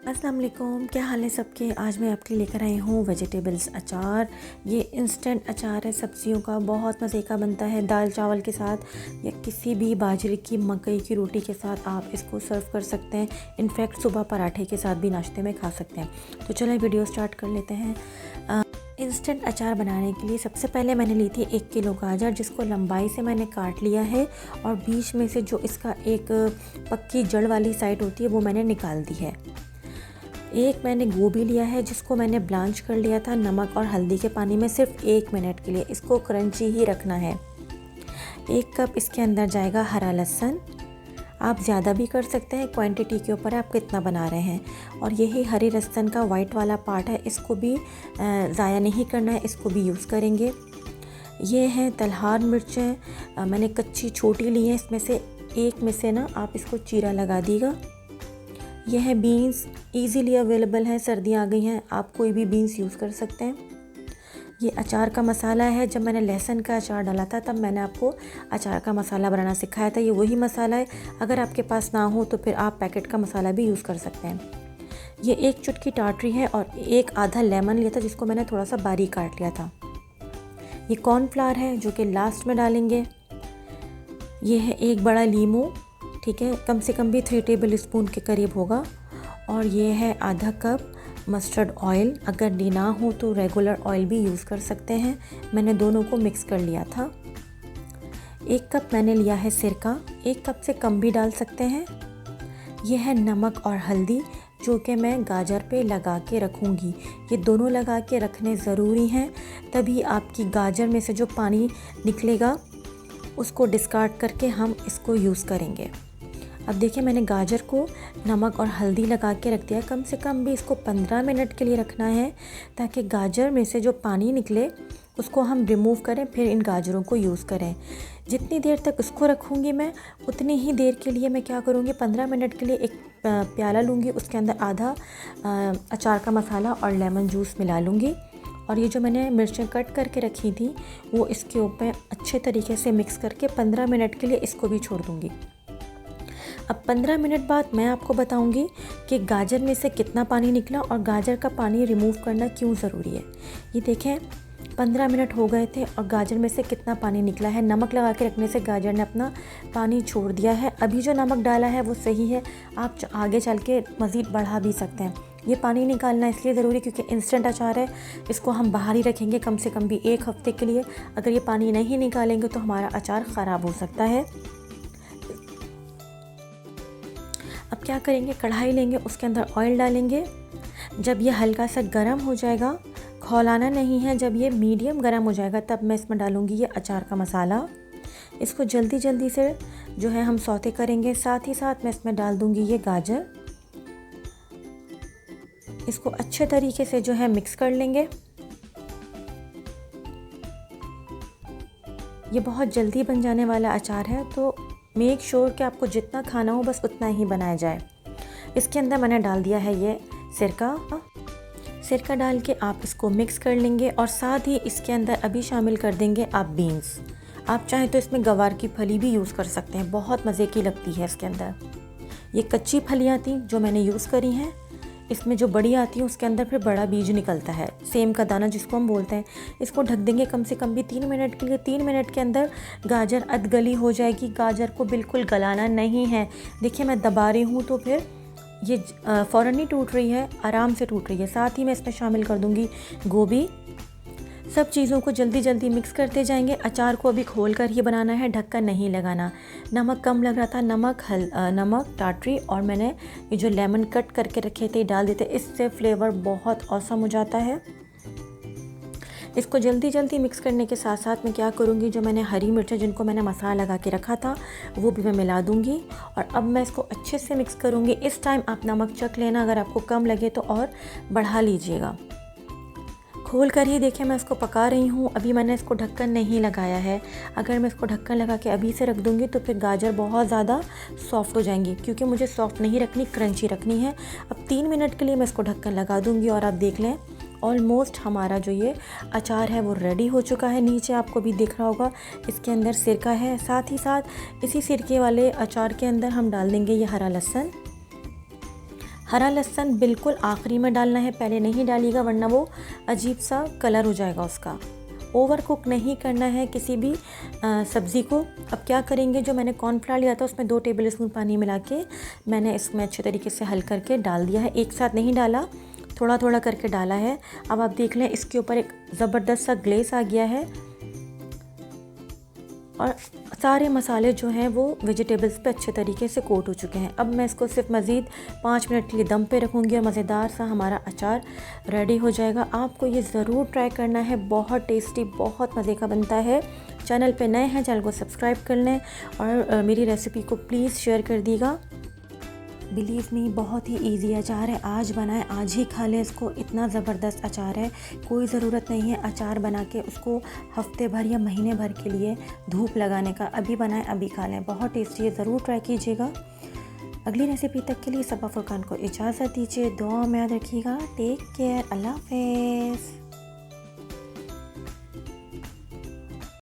अस्सलाम वालेकुम, क्या हाल है सबके। आज मैं आपके लेकर आई हूँ वेजिटेबल्स अचार। ये इंस्टेंट अचार है सब्जियों का, बहुत मज़े का बनता है। दाल चावल के साथ या किसी भी बाजरे की मकई की रोटी के साथ आप इसको सर्व कर सकते हैं। इनफैक्ट सुबह पराठे के साथ भी नाश्ते में खा सकते हैं। तो चलें वीडियो स्टार्ट कर लेते हैं। इंस्टेंट अचार बनाने के लिए सबसे पहले मैंने ली थी 1 किलो गाजर, जिसको लंबाई से मैंने काट लिया है और बीच में से जो इसका एक पक्की जड़ वाली साइड होती है वो मैंने निकाल दी है। एक मैंने गोभी लिया है जिसको मैंने ब्लांच कर लिया था नमक और हल्दी के पानी में सिर्फ 1 मिनट के लिए। इसको क्रंची ही रखना है। 1 कप इसके अंदर जाएगा हरा लहसुन। आप ज़्यादा भी कर सकते हैं, क्वांटिटी के ऊपर आप कितना बना रहे हैं। और यही हरी लहसुन का वाइट वाला पार्ट है, इसको भी ज़ाया नहीं करना है, इसको भी यूज़ करेंगे। ये हैं तलहार मिर्चें, मैंने कच्ची छोटी ली हैं। इसमें से एक में से ना आप इसको चीरा लगा दीजिएगा। यह है बीन्स, इजीली अवेलेबल है, सर्दियाँ आ गई हैं, आप कोई भी बीन्स यूज़ कर सकते हैं। ये अचार का मसाला है। जब मैंने लहसुन का अचार डाला था तब मैंने आपको अचार का मसाला बनाना सिखाया था। ये वही मसाला है। अगर आपके पास ना हो तो फिर आप पैकेट का मसाला भी यूज़ कर सकते हैं। ये 1 चुटकी टाटरी है और एक आधा लेमन लिया था जिसको मैंने थोड़ा सा बारीक काट लिया था। ये कॉर्नफ्लावर है जो कि लास्ट में डालेंगे। ये है 1 बड़ा लीमू, ठीक है, कम से कम भी 3 टेबल स्पून के करीब होगा। और ये है आधा कप मस्टर्ड ऑयल। अगर ना हो तो रेगुलर ऑयल भी यूज़ कर सकते हैं। मैंने दोनों को मिक्स कर लिया था। 1 कप मैंने लिया है सिरका, 1 कप से कम भी डाल सकते हैं। यह है नमक और हल्दी जो कि मैं गाजर पे लगा के रखूँगी। ये दोनों लगा के रखने ज़रूरी हैं, तभी आपकी गाजर में से जो पानी निकलेगा उसको डिस्कार्ड करके हम इसको यूज़ करेंगे। अब देखिए मैंने गाजर को नमक और हल्दी लगा के रख दिया। कम से कम भी इसको 15 मिनट के लिए रखना है ताकि गाजर में से जो पानी निकले उसको हम रिमूव करें, फिर इन गाजरों को यूज़ करें। जितनी देर तक उसको रखूँगी मैं, उतनी ही देर के लिए मैं क्या करूँगी, 15 मिनट के लिए एक प्याला लूँगी, उसके अंदर आधा अचार का मसाला और लेमन जूस मिला लूँगी। और ये जो मैंने मिर्चें कट करके रखी थी वो इसके ऊपर अच्छे तरीके से मिक्स करके 15 मिनट के लिए इसको भी छोड़ दूँगी। अब 15 मिनट बाद मैं आपको बताऊंगी कि गाजर में से कितना पानी निकला और गाजर का पानी रिमूव करना क्यों ज़रूरी है। ये देखें 15 मिनट हो गए थे और गाजर में से कितना पानी निकला है। नमक लगा के रखने से गाजर ने अपना पानी छोड़ दिया है। अभी जो नमक डाला है वो सही है, आप आगे चल के मज़ीद बढ़ा भी सकते हैं। ये पानी निकालना इसलिए ज़रूरी क्योंकि इंस्टेंट अचार है, इसको हम बाहर ही रखेंगे कम से कम भी 1 हफ़्ते के लिए। अगर ये पानी नहीं निकालेंगे तो हमारा अचार ख़राब हो सकता है। अब क्या करेंगे, कढ़ाई लेंगे, उसके अंदर ऑयल डालेंगे। जब ये हल्का सा गर्म हो जाएगा, खौलाना नहीं है, जब ये मीडियम गर्म हो जाएगा तब मैं इसमें डालूँगी ये अचार का मसाला। इसको जल्दी जल्दी से जो है हम सौते करेंगे। साथ ही साथ मैं इसमें डाल दूँगी ये गाजर। इसको अच्छे तरीके से जो है मिक्स कर लेंगे। ये बहुत जल्दी बन जाने वाला अचार है, तो मेक श्योर कि आपको जितना खाना हो बस उतना ही बनाया जाए। इसके अंदर मैंने डाल दिया है ये सिरका डाल के आप इसको मिक्स कर लेंगे। और साथ ही इसके अंदर अभी शामिल कर देंगे आप बीन्स। आप चाहें तो इसमें गवार की फली भी यूज़ कर सकते हैं, बहुत मज़े की लगती है इसके अंदर। ये कच्ची फलियाँ थी जो मैंने यूज़ करी हैं। इसमें जो बड़ी आती है उसके अंदर फिर बड़ा बीज निकलता है, सेम का दाना जिसको हम बोलते हैं। इसको ढक देंगे कम से कम भी 3 मिनट के लिए। 3 मिनट के अंदर गाजर अधगली हो जाएगी। गाजर को बिल्कुल गलाना नहीं है। देखिए मैं दबा रही हूँ तो फिर ये फ़ौरन नहीं टूट रही है, आराम से टूट रही है। साथ ही मैं इसमें शामिल कर दूँगी गोभी। सब चीज़ों को जल्दी जल्दी मिक्स करते जाएंगे। अचार को अभी खोल कर ही बनाना है, ढक्कन नहीं लगाना। नमक कम लग रहा था, नमक टाटरी और मैंने ये जो लेमन कट करके रखे थे डाल देते, इससे फ्लेवर बहुत औसम हो जाता है। इसको जल्दी जल्दी मिक्स करने के साथ साथ मैं क्या करूँगी, जो मैंने हरी मिर्चें जिनको मैंने मसाला लगा के रखा था वो भी मैं मिला दूँगी। और अब मैं इसको अच्छे से मिक्स करूँगी। इस टाइम आप नमक चख लेना, अगर आपको कम लगे तो और बढ़ा लीजिएगा। खोल कर ही देखिए मैं इसको पका रही हूँ। अभी मैंने इसको ढक्कन नहीं लगाया है। अगर मैं इसको ढक्कन लगा के अभी से रख दूँगी तो फिर गाजर बहुत ज़्यादा सॉफ्ट हो जाएंगी, क्योंकि मुझे सॉफ्ट नहीं रखनी, क्रंची रखनी है। अब 3 मिनट के लिए मैं इसको ढक्कन लगा दूँगी और आप देख लें ऑलमोस्ट हमारा जो ये अचार है वो रेडी हो चुका है। नीचे आपको भी दिख रहा होगा इसके अंदर सिरका है। साथ ही साथ इसी सिरके वाले अचार के अंदर हम डाल देंगे ये हरा लहसुन। हरा लहसुन बिल्कुल आखिरी में डालना है, पहले नहीं डालिएगा वरना वो अजीब सा कलर हो जाएगा उसका। ओवर कुक नहीं करना है किसी भी सब्ज़ी को। अब क्या करेंगे, जो मैंने कॉर्नफ्लावर लिया था उसमें 2 टेबलस्पून पानी मिला के मैंने इसमें अच्छे तरीके से हल करके डाल दिया है। एक साथ नहीं डाला, थोड़ा थोड़ा करके डाला है। अब आप देख लें इसके ऊपर एक ज़बरदस्त सा ग्लेस आ गया है और सारे मसाले जो हैं वो वेजिटेबल्स पे अच्छे तरीके से कोट हो चुके हैं। अब मैं इसको सिर्फ मज़ीद 5 मिनट के लिए दम पे रखूँगी और मज़ेदार सा हमारा अचार रेडी हो जाएगा। आपको ये ज़रूर ट्राई करना है, बहुत टेस्टी, बहुत मज़े का बनता है। चैनल पे नए हैं, चैनल को सब्सक्राइब कर लें और मेरी रेसिपी को प्लीज़ शेयर कर दीजिएगा। बिलीव मी, बहुत ही इजी अचार है। आज बनाएं, आज ही खा लें इसको। इतना ज़बरदस्त अचार है, कोई ज़रूरत नहीं है अचार बना के उसको हफ्ते भर या महीने भर के लिए धूप लगाने का। अभी बनाएं, अभी खा लें, बहुत टेस्टी है, ज़रूर ट्राई कीजिएगा। अगली रेसिपी तक के लिए सबा फुरकान को इजाज़त दीजिए। दुआ में याद रखिएगा। टेक केयर, अल्लाह हाफ़िज़।